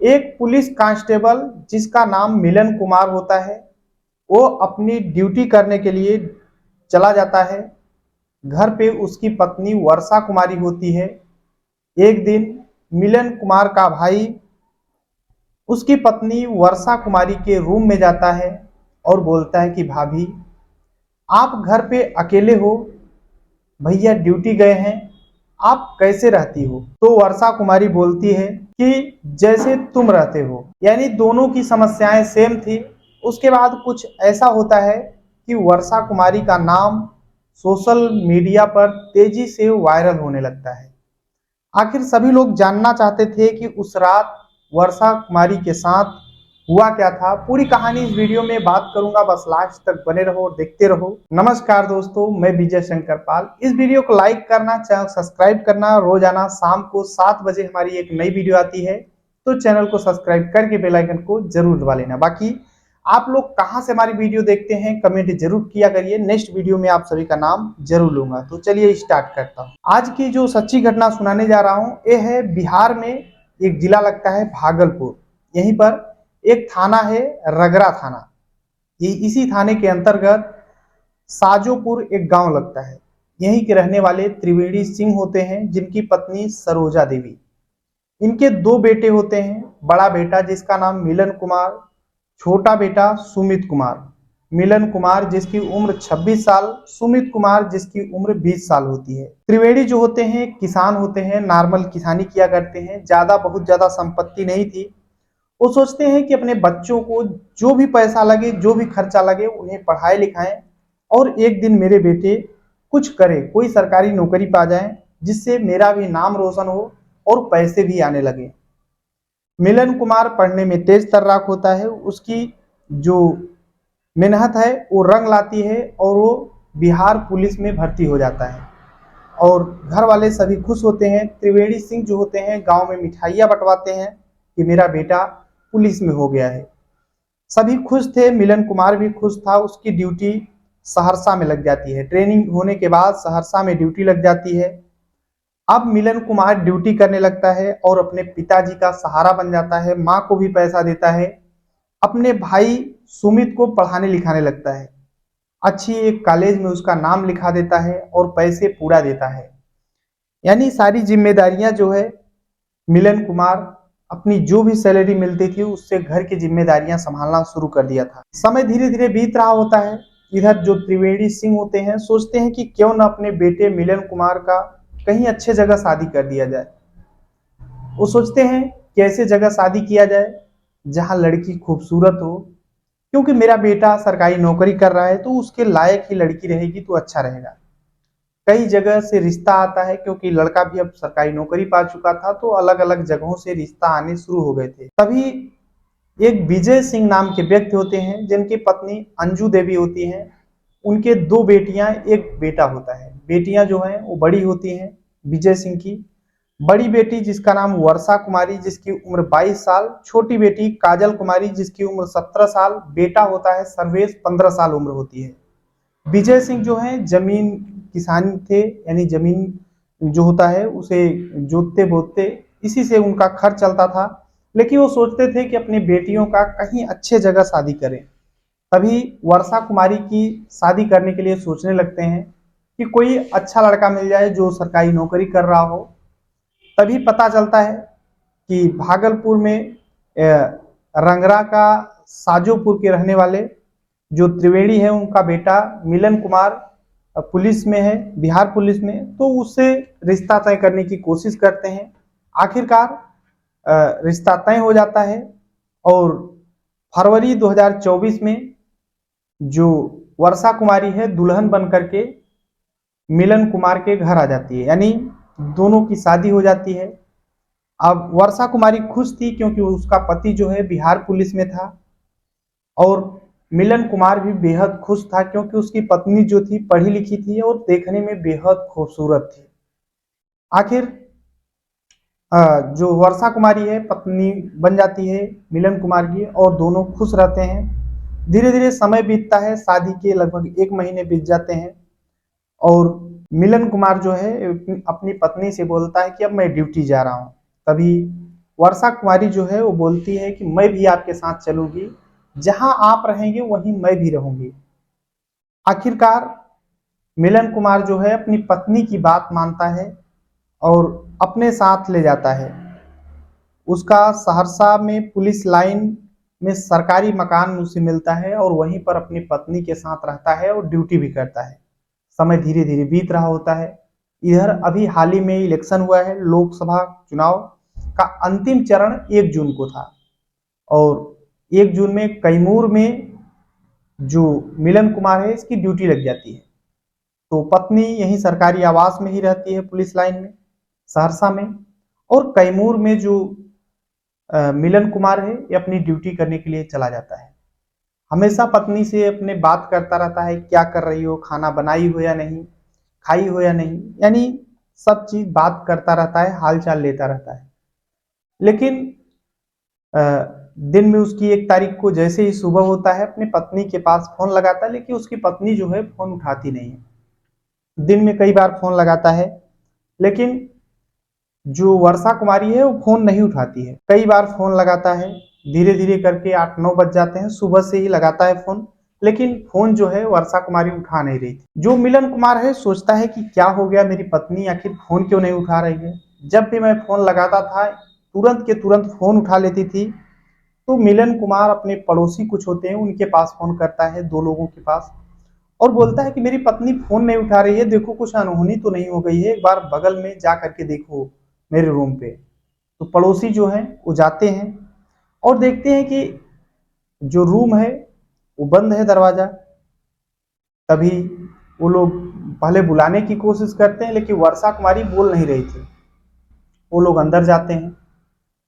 एक police constable जिसका नाम मिलन कुमार होता है, वो अपनी ड्यूटी करने के लिए चला जाता है। घर पे उसकी पत्नी वर्षा कुमारी होती है। एक दिन मिलन कुमार का भाई उसकी पत्नी वर्षा कुमारी के रूम में जाता है और बोलता है कि भाभी, आप घर पे अकेले हो, भैया ड्यूटी गए हैं, आप कैसे रहती हो? तो वर्षा कुमारी बोलती है कि जैसे तुम रहते हो। यानी दोनों की समस्याएं सेम थी। उसके बाद कुछ ऐसा होता है कि वर्षा कुमारी का नाम सोशल मीडिया पर तेजी से वायरल होने लगता है। आखिर सभी लोग जानना चाहते थे कि उस रात वर्षा कुमारी के साथ हुआ क्या था। पूरी कहानी इस वीडियो में बात करूंगा, बस लास्ट तक बने रहो और देखते रहो। नमस्कार दोस्तों, मैं विजय शंकर पाल। इस वीडियो को लाइक करना, चैनल सब्सक्राइब करना। रोजाना शाम को 7 बजे हमारी एक नई वीडियो आती है, तो चैनल को सब्सक्राइब करके बेल आइकन को जरूर दबा लेना। बाकी आप लोग कहां से हमारी वीडियो देखते हैं कमेंट जरूर किया करिए, नेक्स्ट वीडियो में आप सभी का नाम जरूर लूंगा। तो चलिए स्टार्ट करता हूं। आज की जो सच्ची घटना सुनाने जा रहा हूं, ये है बिहार में एक जिला लगता है भागलपुर। यहीं पर एक थाना है रगरा थाना। ये इसी थाने के अंतर्गत साजोपुर एक गांव लगता है। यहीं के रहने वाले त्रिवेणी सिंह होते हैं, जिनकी पत्नी सरोजा देवी। इनके 2 बेटे होते हैं। बड़ा बेटा जिसका नाम मिलन कुमार, छोटा बेटा सुमित कुमार। मिलन कुमार जिसकी उम्र 26 साल, सुमित कुमार जिसकी उम्र 20 साल होती है। त्रिवेणी जो होते हैं किसान होते हैं, नॉर्मल किसानी किया करते हैं। बहुत ज्यादा संपत्ति नहीं थी। वो सोचते हैं कि अपने बच्चों को जो भी पैसा लगे, जो भी खर्चा लगे, उन्हें पढ़ाए लिखाएं और एक दिन मेरे बेटे कुछ करे, कोई सरकारी नौकरी पा जाए, जिससे मेरा भी नाम रोशन हो और पैसे भी आने लगे। मिलन कुमार पढ़ने में तेज तर्राक होता है। उसकी जो मेहनत है वो रंग लाती है और वो बिहार पुलिस में भर्ती हो जाता है और घर वाले सभी खुश होते हैं। त्रिवेणी सिंह जो होते हैं गांव में मिठाइयाँ बंटवाते हैं कि मेरा बेटा पुलिस में हो गया है। सभी खुश थे, मिलन कुमार भी खुश था। उसकी ड्यूटी सहरसा में लग जाती है। ट्रेनिंग होने के बाद सहरसा में ड्यूटी लग जाती है। अब मिलन कुमार ड्यूटी करने लगता है और अपने पिताजी का सहारा बन जाता है। माँ को भी पैसा देता है। अपने भाई सुमित को पढ़ाने लिखाने लगता है। अच्छी एक कॉलेज में उसका नाम लिखा देता है और पैसे पूरा देता है। यानी सारी जिम्मेदारियां जो है मिलन कुमार अपनी जो भी सैलरी मिलती थी उससे घर की जिम्मेदारियां संभालना शुरू कर दिया था। समय धीरे धीरे बीत रहा होता है। इधर जो त्रिवेणी सिंह होते हैं सोचते हैं कि क्यों न अपने बेटे मिलन कुमार का कहीं अच्छे जगह शादी कर दिया जाए। वो सोचते हैं कि ऐसे जगह शादी किया जाए जहां लड़की खूबसूरत हो, क्योंकि मेरा बेटा सरकारी नौकरी कर रहा है तो उसके लायक ही लड़की रहेगी तो अच्छा रहेगा। कई जगह से रिश्ता आता है, क्योंकि लड़का भी अब सरकारी नौकरी पा चुका था, तो अलग अलग जगहों से रिश्ता आने शुरू हो गए थे। तभी एक विजय सिंह नाम के व्यक्ति होते हैं, जिनकी पत्नी अंजू देवी होती हैं। उनके 2 बेटियां, एक बेटा होता है। बेटियां जो हैं वो बड़ी होती हैं विजय सिंह की। बड़ी बेटी जिसका नाम वर्षा कुमारी, जिसकी उम्र 22 साल। छोटी बेटी काजल कुमारी जिसकी उम्र 17 साल। बेटा होता है सर्वेश, 15 साल उम्र होती है। विजय सिंह जो है जमीन किसान थे, यानी जमीन जो होता है उसे जोतते बोते, इसी से उनका खर्च चलता था। लेकिन वो सोचते थे कि अपनी बेटियों का कहीं अच्छे जगह शादी करें। तभी वर्षा कुमारी की शादी करने के लिए सोचने लगते हैं कि कोई अच्छा लड़का मिल जाए जो सरकारी नौकरी कर रहा हो। तभी पता चलता है कि भागलपुर में रंगरा का साजोपुर के रहने वाले जो त्रिवेणी है, उनका बेटा मिलन कुमार पुलिस में है, बिहार पुलिस में। तो उससे रिश्ता तय करने की कोशिश करते हैं। आखिरकार रिश्ता तय हो जाता है और फरवरी 2024 में जो वर्षा कुमारी है दुल्हन बन करके मिलन कुमार के घर आ जाती है, यानी दोनों की शादी हो जाती है। अब वर्षा कुमारी खुश थी क्योंकि उसका पति जो है बिहार पुलिस में था और मिलन कुमार भी बेहद खुश था क्योंकि उसकी पत्नी जो थी पढ़ी लिखी थी और देखने में बेहद खूबसूरत थी। आखिर जो वर्षा कुमारी है पत्नी बन जाती है मिलन कुमार की और दोनों खुश रहते हैं। धीरे धीरे समय बीतता है, शादी के लगभग 1 महीने बीत जाते हैं और मिलन कुमार जो है अपनी पत्नी से बोलता है कि अब मैं ड्यूटी जा रहा हूँ। तभी वर्षा कुमारी जो है वो बोलती है कि मैं भी आपके साथ चलूंगी, जहां आप रहेंगे वहीं मैं भी रहूंगी। आखिरकार मिलन कुमार जो है अपनी पत्नी की बात मानता है और अपने साथ ले जाता है। उसका सहरसा में पुलिस लाइन में सरकारी मकान उसे मिलता है और वहीं पर अपनी पत्नी के साथ रहता है और ड्यूटी भी करता है। समय धीरे धीरे बीत रहा होता है। इधर अभी हाल ही में इलेक्शन हुआ है, लोकसभा चुनाव का अंतिम चरण 1 जून को था और 1 जून में कैमूर में जो मिलन कुमार है इसकी ड्यूटी लग जाती है। तो पत्नी यहीं सरकारी आवास में ही रहती है पुलिस लाइन में सहरसा में, और कैमूर में जो मिलन कुमार है ये अपनी ड्यूटी करने के लिए चला जाता है। हमेशा पत्नी से अपने बात करता रहता है, क्या कर रही हो, खाना बनाई हो या नहीं, खाई हो या नहीं, यानी सब चीज बात करता रहता है, हाल चाल लेता रहता है। लेकिन दिन में उसकी 1 तारीख को जैसे ही सुबह होता है अपनी पत्नी के पास फोन लगाता है, लेकिन उसकी पत्नी जो है फोन उठाती नहीं है। दिन में कई बार फोन लगाता है लेकिन जो वर्षा कुमारी है वो फोन नहीं उठाती है। कई बार फोन लगाता है, धीरे धीरे करके 8-9 बज जाते हैं, सुबह से ही लगाता है फोन, लेकिन फोन जो है वर्षा कुमारी उठा नहीं रही थी। जो मिलन कुमार है सोचता है कि क्या हो गया, मेरी पत्नी आखिर फोन क्यों नहीं उठा रही है। जब भी मैं फोन लगाता था तुरंत के तुरंत फोन उठा लेती थी। तो मिलन कुमार अपने पड़ोसी कुछ होते हैं उनके पास फोन करता है, 2 लोगों के पास, और बोलता है कि मेरी पत्नी फोन नहीं उठा रही है, देखो कुछ अनहोनी तो नहीं हो गई है, एक बार बगल में जा करके देखो मेरे रूम पे। तो पड़ोसी जो हैं वो जाते हैं और देखते हैं कि जो रूम है वो बंद है दरवाजा। तभी वो लोग पहले बुलाने की कोशिश करते हैं लेकिन वर्षा कुमारी बोल नहीं रही थी। वो लोग अंदर जाते हैं,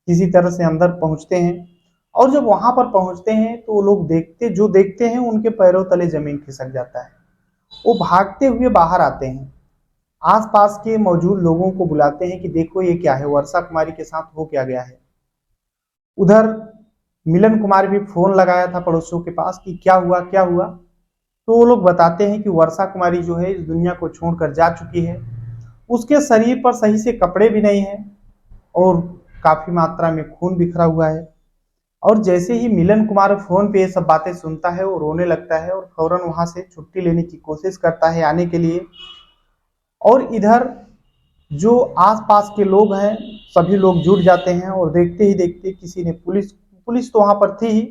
किसी तरह से अंदर पहुंचते हैं, और जब वहां पर पहुंचते हैं तो वो लोग देखते हैं उनके पैरों तले जमीन खिसक जाता है। वो भागते हुए बाहर आते हैं, आसपास के मौजूद लोगों को बुलाते हैं कि देखो ये क्या है, वर्षा कुमारी के साथ हो क्या गया है। उधर मिलन कुमार भी फोन लगाया था पड़ोसियों के पास कि क्या हुआ क्या हुआ। तो वो लोग बताते हैं कि वर्षा कुमारी जो है इस दुनिया को छोड़कर जा चुकी है। उसके शरीर पर सही से कपड़े भी नहीं हैं और काफी मात्रा में खून बिखरा हुआ है। और जैसे ही मिलन कुमार फोन पे ये सब बातें सुनता है वो रोने लगता है और फौरन वहां से छुट्टी लेने की कोशिश करता है आने के लिए। और इधर जो आसपास के लोग हैं सभी लोग जुट जाते हैं और देखते ही देखते किसी ने पुलिस पुलिस तो वहां पर थी ही,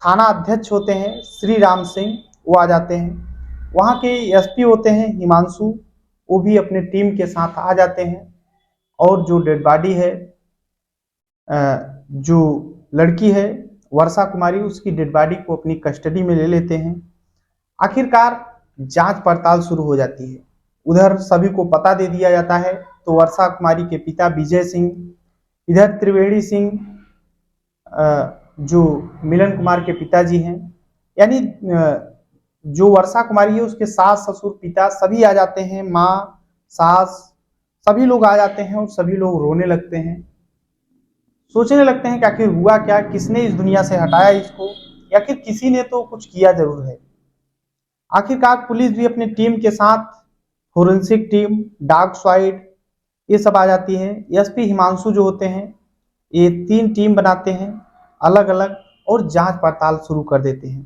थाना अध्यक्ष होते हैं श्री राम सिंह, वो आ जाते हैं। वहाँ के एसपी होते हैं हिमांशु, वो भी अपने टीम के साथ आ जाते हैं और जो डेड बॉडी है, जो लड़की है वर्षा कुमारी, उसकी डेड बॉडी को अपनी कस्टडी में ले लेते हैं। आखिरकार जांच पड़ताल शुरू हो जाती है। उधर सभी को पता दे दिया जाता है। तो वर्षा कुमारी के पिता विजय सिंह, इधर त्रिवेणी सिंह जो मिलन कुमार के पिताजी हैं, यानी जो वर्षा कुमारी है उसके सास ससुर पिता सभी आ जाते हैं, माँ सास सभी लोग आ जाते हैं और सभी लोग रोने लगते हैं, सोचने लगते हैं कि आखिर हुआ क्या, किसने इस दुनिया से हटाया इसको, या फिर किसी ने तो कुछ किया जरूर है। आखिरकार पुलिस भी अपनी टीम के साथ, फोरेंसिक टीम, डॉग स्क्वाड, ये सब आ जाती है। एसपी हिमांशु जो होते हैं ये 3 टीम बनाते हैं अलग अलग और जांच पड़ताल शुरू कर देते हैं।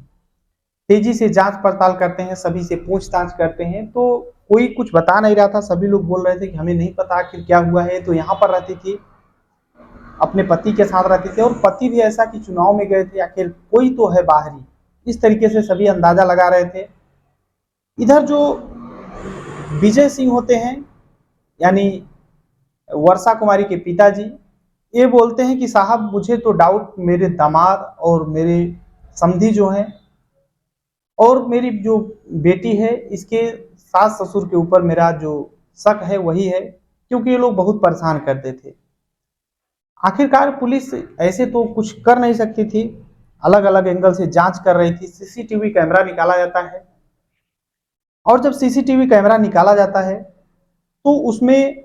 तेजी से जांच पड़ताल करते हैं, सभी से पूछताछ करते हैं। तो कोई कुछ बता नहीं रहा था, सभी लोग बोल रहे थे कि हमें नहीं पता आखिर क्या हुआ है। तो यहाँ पर रहती थी, अपने पति के साथ रहते थे, और पति भी ऐसा कि चुनाव में गए थे, आखिर कोई तो है बाहरी, इस तरीके से सभी अंदाजा लगा रहे थे। इधर जो विजय सिंह होते हैं यानी वर्षा कुमारी के पिताजी, ये बोलते हैं कि साहब मुझे तो डाउट मेरे दामाद और मेरे समधी जो हैं और मेरी जो बेटी है इसके सास ससुर के ऊपर मेरा जो शक है वही है, क्योंकि ये लोग बहुत परेशान करते थे। आखिरकार पुलिस ऐसे तो कुछ कर नहीं सकती थी, अलग अलग एंगल से जांच कर रही थी। सीसीटीवी कैमरा निकाला जाता है और जब सीसीटीवी कैमरा निकाला जाता है तो उसमें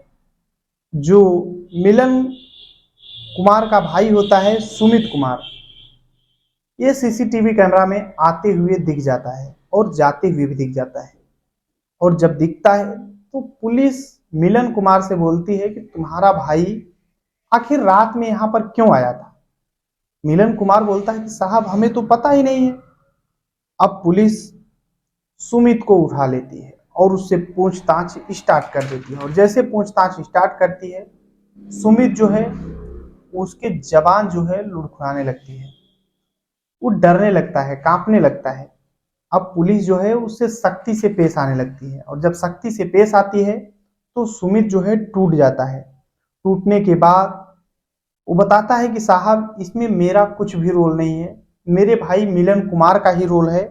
जो मिलन कुमार का भाई होता है सुमित कुमार, ये सीसीटीवी कैमरा में आते हुए दिख जाता है और जाते हुए भी दिख जाता है। और जब दिखता है तो पुलिस मिलन कुमार से बोलती है कि तुम्हारा भाई आखिर रात में यहाँ पर क्यों आया था? मिलन कुमार बोलता है कि साहब हमें तो पता ही नहीं है। अब पुलिस सुमित को उठा लेती है और उससे पूछताछ स्टार्ट कर देती है, और जैसे पूछताछ स्टार्ट करती है, सुमित जो है उसके जबान जो है लुढ़कुराने लगती है, वो डरने लगता है, कांपने लगता है। अब पुलिस जो है उससे सख्ती से पेश आने लगती है, और जब सख्ती से पेश आती है तो सुमित जो है टूट जाता है। टूटने के बाद वो बताता है कि साहब इसमें मेरा कुछ भी रोल नहीं है, मेरे भाई मिलन कुमार का ही रोल है,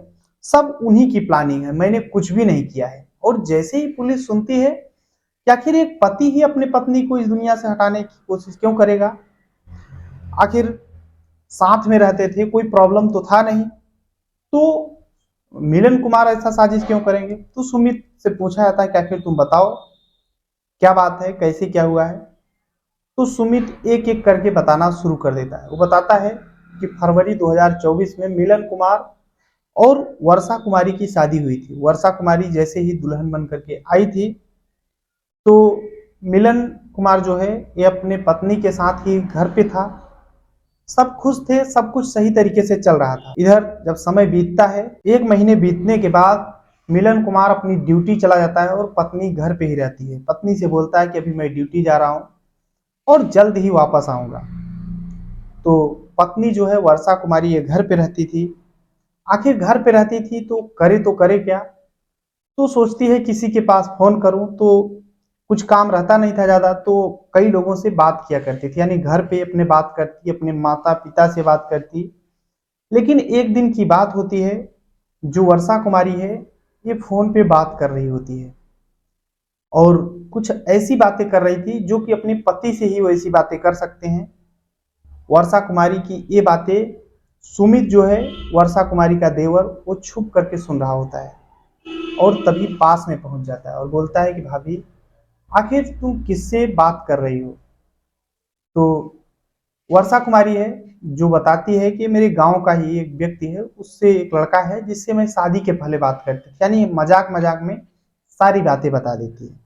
सब उन्हीं की प्लानिंग है, मैंने कुछ भी नहीं किया है। और जैसे ही पुलिस सुनती है कि आखिर एक पति ही अपने पत्नी को इस दुनिया से हटाने की कोशिश क्यों करेगा, आखिर साथ में रहते थे, कोई प्रॉब्लम तो था नहीं, तो मिलन कुमार ऐसा साजिश क्यों करेंगे? तो सुमित से पूछा जाता है कि आखिर तुम बताओ क्या बात है, कैसे क्या हुआ है। तो सुमित एक एक करके बताना शुरू कर देता है। वो बताता है कि फरवरी 2024 में मिलन कुमार और वर्षा कुमारी की शादी हुई थी। वर्षा कुमारी जैसे ही दुल्हन बन करके आई थी, तो मिलन कुमार जो है ये अपने पत्नी के साथ ही घर पे था, सब खुश थे, सब कुछ सही तरीके से चल रहा था। इधर जब समय बीतता है, 1 महीने बीतने के बाद मिलन कुमार अपनी ड्यूटी चला जाता है और पत्नी घर पे ही रहती है। पत्नी से बोलता है कि अभी मैं ड्यूटी जा रहा हूँ और जल्द ही वापस आऊंगा। तो पत्नी जो है वर्षा कुमारी ये घर पे रहती थी। आखिर घर पे रहती थी तो करे क्या, तो सोचती है किसी के पास फोन करूं, तो कुछ काम रहता नहीं था ज्यादा, तो कई लोगों से बात किया करती थी, यानी घर पे अपने बात करती, अपने माता पिता से बात करती। लेकिन एक दिन की बात होती है, जो वर्षा कुमारी है ये फोन पे बात कर रही होती है और कुछ ऐसी बातें कर रही थी जो कि अपने पति से ही वैसी बातें कर सकते हैं। वर्षा कुमारी की ये बातें सुमित जो है वर्षा कुमारी का देवर, वो छुप करके सुन रहा होता है और तभी पास में पहुंच जाता है और बोलता है कि भाभी आखिर तुम किससे बात कर रही हो? तो वर्षा कुमारी है जो बताती है कि मेरे गांव का ही एक व्यक्ति है, उससे एक लड़का है जिससे मैं शादी के पहले बात करती थी, यानी मजाक मजाक में सारी बातें बता देती है।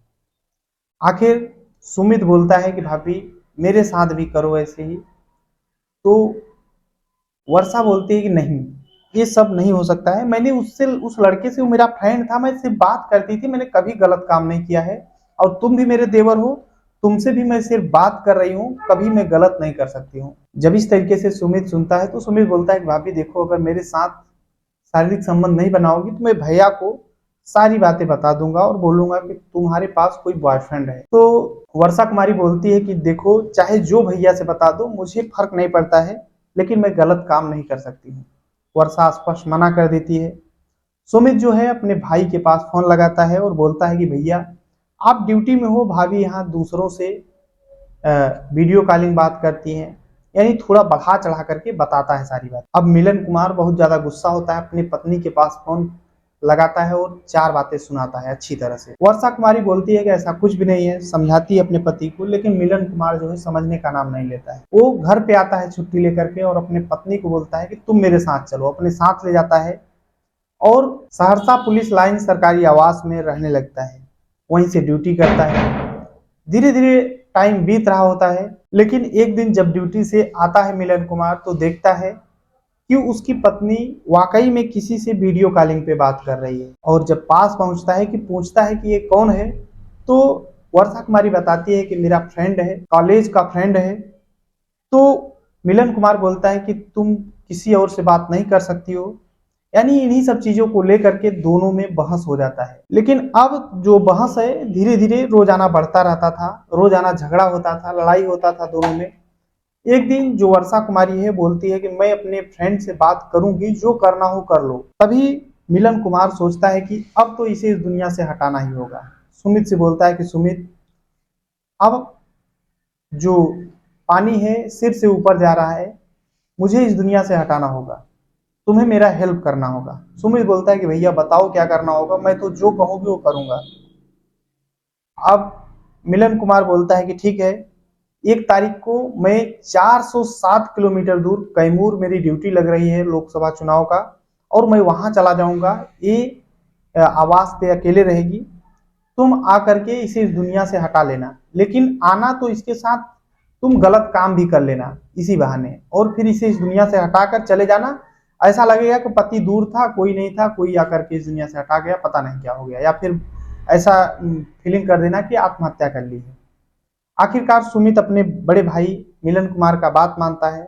आखिर सुमित बोलता है कि भाभी मेरे साथ भी करो ऐसे ही। तो वर्षा बोलती है कि नहीं, ये सब नहीं हो सकता है, मैंने उससे, उस लड़के से, वो मेरा फ्रेंड था, मैं सिर्फ बात करती थी, मैंने कभी गलत काम नहीं किया है, और तुम भी मेरे देवर हो, तुमसे भी मैं सिर्फ बात कर रही हूँ, कभी मैं गलत नहीं कर सकती हूँ। जब इस तरीके से सुमित सुनता है तो सुमित बोलता है कि भाभी देखो, अगर मेरे साथ शारीरिक संबंध नहीं बनाओगी तो मैं भैया को सारी बातें बता दूंगा और बोलूंगा कि तुम्हारे पास कोई बॉयफ्रेंड है। तो वर्षा कुमारी बोलती है कि देखो, चाहे जो भैया से बता दो, मुझे फर्क नहीं पड़ता है, लेकिन मैं गलत काम नहीं कर सकती हूँ। वर्षा स्पष्ट मना कर देती है। सुमित जो है अपने भाई के पास फोन लगाता है और बोलता है कि भैया आप ड्यूटी में हो, भाभी यहाँ दूसरों से वीडियो कॉलिंग बात करती हैं, यानी थोड़ा बढ़ा चढ़ा करके बताता है सारी बात। अब मिलन कुमार बहुत ज्यादा गुस्सा होता है, अपनी पत्नी के पास फोन लगाता है और 4 बातें सुनाता है अच्छी तरह से। वर्षा कुमारी बोलती है कि ऐसा कुछ भी नहीं है, समझाती है अपने पति को, लेकिन मिलन कुमार जो है समझने का नाम नहीं लेता है। वो घर पे आता है छुट्टी लेकर के और अपने पत्नी को बोलता है कि तुम मेरे साथ चलो, अपने साथ ले जाता है और सहरसा पुलिस लाइन सरकारी आवास में रहने लगता है, वहीं से ड्यूटी करता है। धीरे धीरे टाइम बीत रहा होता है, लेकिन एक दिन जब ड्यूटी से आता है मिलन कुमार तो देखता है कि उसकी पत्नी वाकई में किसी से वीडियो कॉलिंग पे बात कर रही है। और जब पास पहुंचता है कि पूछता है कि ये कौन है, तो वर्षा कुमारी बताती है कि मेरा फ्रेंड है, कॉलेज का फ्रेंड है। तो मिलन कुमार बोलता है कि तुम किसी और से बात नहीं कर सकती हो, यानी इन्हीं सब चीजों को लेकर के दोनों में बहस हो जाता है। लेकिन अब जो बहस है धीरे धीरे रोजाना बढ़ता रहता था, रोजाना झगड़ा होता था, लड़ाई होता था दोनों में। एक दिन जो वर्षा कुमारी है बोलती है कि मैं अपने फ्रेंड से बात करूंगी, जो करना हो कर लो। तभी मिलन कुमार सोचता है कि अब तो इसे इस दुनिया से हटाना ही होगा। सुमित से बोलता है कि सुमित, अब जो पानी है सिर से ऊपर जा रहा है, मुझे इस दुनिया से हटाना होगा, तुम्हें मेरा हेल्प करना होगा। सुमित बोलता है कि भैया बताओ क्या करना होगा, मैं तो जो कहोगे वो करूंगा। अब मिलन कुमार बोलता है कि ठीक है, 1 तारीख को मैं 407 किलोमीटर दूर कैमूर मेरी ड्यूटी लग रही है लोकसभा चुनाव का, और मैं वहां चला जाऊंगा, ये आवास पे अकेले रहेगी, तुम आकर के इसे इस दुनिया से हटा लेना, लेकिन आना तो इसके साथ तुम गलत काम भी कर लेना इसी बहाने, और फिर इसे इस दुनिया से हटाकर चले जाना। ऐसा लगेगा कि पति दूर था, कोई नहीं था, कोई आकर के इस दुनिया से हटा गया, पता नहीं क्या हो गया, या फिर ऐसा फीलिंग कर देना कि आत्महत्या कर ली है। आखिरकार सुमित अपने बड़े भाई मिलन कुमार का बात मानता है,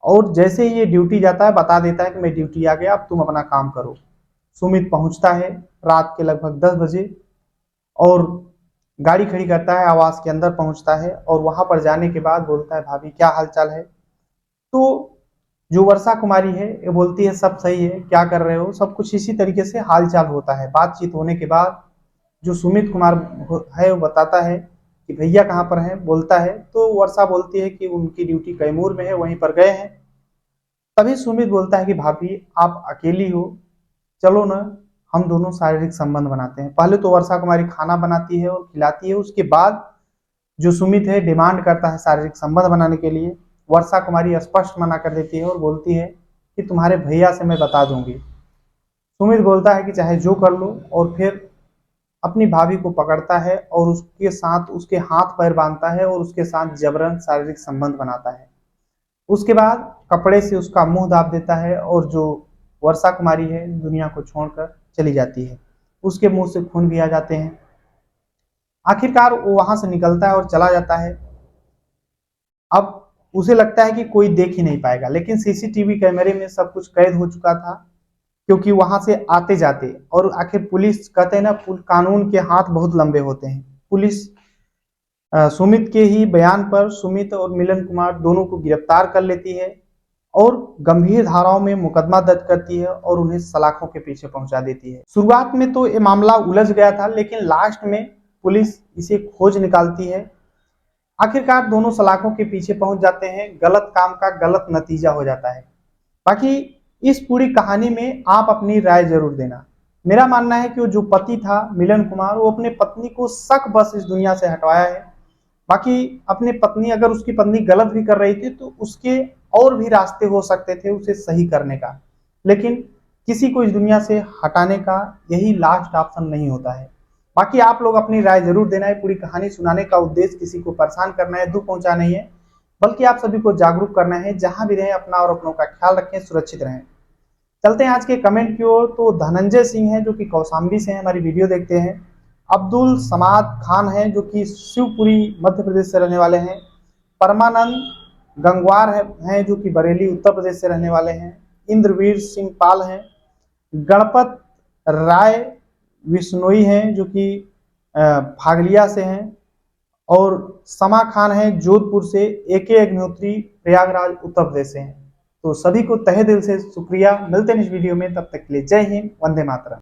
और जैसे ही ये ड्यूटी जाता है बता देता है कि मैं ड्यूटी आ गया, अब तुम अपना काम करो। सुमित पहुंचता है रात के लगभग 10 बजे, और गाड़ी खड़ी करता है, आवास के अंदर पहुंचता है, और वहां पर जाने के बाद बोलता है, भाभी क्या हालचाल है। तो जो वर्षा कुमारी है ये बोलती है, सब सही है, क्या कर रहे हो। सब कुछ इसी तरीके से हालचाल होता है। बातचीत होने के बाद जो सुमित कुमार है वो बताता है कि भैया कहाँ पर हैं, बोलता है तो वर्षा बोलती है कि उनकी ड्यूटी कैमूर में है, वहीं पर गए हैं। तभी सुमित बोलता है कि भाभी आप अकेली हो, चलो ना हम दोनों शारीरिक संबंध बनाते हैं। पहले तो वर्षा कुमारी खाना बनाती है और खिलाती है, उसके बाद जो सुमित है डिमांड करता है शारीरिक संबंध बनाने के लिए। वर्षा कुमारी स्पष्ट मना कर देती है और बोलती है कि तुम्हारे भैया से मैं बता दूंगी। सुमित बोलता है कि चाहे जो कर लो, और फिर अपनी भाभी को पकड़ता है और उसके साथ उसके हाथ पैर बांधता है और उसके साथ जबरन शारीरिक संबंध बनाता है। उसके बाद कपड़े से उसका मुंह दाब देता है, और जो वर्षा कुमारी है दुनिया को छोड़कर चली जाती है। उसके मुंह से खून भी आ जाते हैं। आखिरकार वो वहां से निकलता है और चला जाता है। अब उसे लगता है कि कोई देख ही नहीं पाएगा, लेकिन सीसीटीवी कैमरे में सब कुछ कैद हो चुका था, क्योंकि वहां से आते जाते, और आखिर पुलिस कहते हैं ना, कानून के हाथ बहुत लंबे होते हैं। पुलिस सुमित के ही बयान पर सुमित और मिलन कुमार दोनों को गिरफ्तार कर लेती है, और गंभीर धाराओं में मुकदमा दर्ज करती है और उन्हें सलाखों के पीछे पहुंचा देती है। शुरुआत में तो ये मामला उलझ गया था, लेकिन लास्ट में पुलिस इसे खोज निकालती है। आखिरकार दोनों सलाखों के पीछे पहुंच जाते हैं। गलत काम का गलत नतीजा हो जाता है। बाकी इस पूरी कहानी में आप अपनी राय जरूर देना। मेरा मानना है कि वो जो पति था मिलन कुमार, वो अपने पत्नी को शक बस इस दुनिया से हटवाया है। बाकी अपनी पत्नी, अगर उसकी पत्नी गलत भी कर रही थी तो उसके और भी रास्ते हो सकते थे उसे सही करने का, लेकिन किसी को इस दुनिया से हटाने का यही लास्ट ऑप्शन नहीं होता है। बाकी आप लोग अपनी राय जरूर देना है। पूरी कहानी सुनाने का उद्देश्य किसी को परेशान करना है, दुख पहुंचाना नहीं है, बल्कि आप सभी को जागरूक करना है। जहां भी रहें अपना और अपनों का ख्याल रखें, सुरक्षित रहें। चलते हैं आज के कमेंट की ओर। तो धनंजय सिंह है जो कि कौशाम्बी से हैं, हमारी वीडियो देखते हैं। अब्दुल समाद खान है जो कि शिवपुरी मध्य प्रदेश से रहने वाले हैं। परमानंद गंगवार हैं जो कि बरेली उत्तर प्रदेश से रहने वाले हैं। इंद्रवीर सिंह पाल हैं। गणपत राय विश्नोई हैं जो कि फागलिया से हैं। और समा खान है जोधपुर से। AK अग्निहोत्री प्रयागराज उत्तर प्रदेश से हैं। तो सभी को तहे दिल से शुक्रिया। मिलते हैं इस वीडियो में, तब तक के लिए जय हिंद, वंदे मातरम।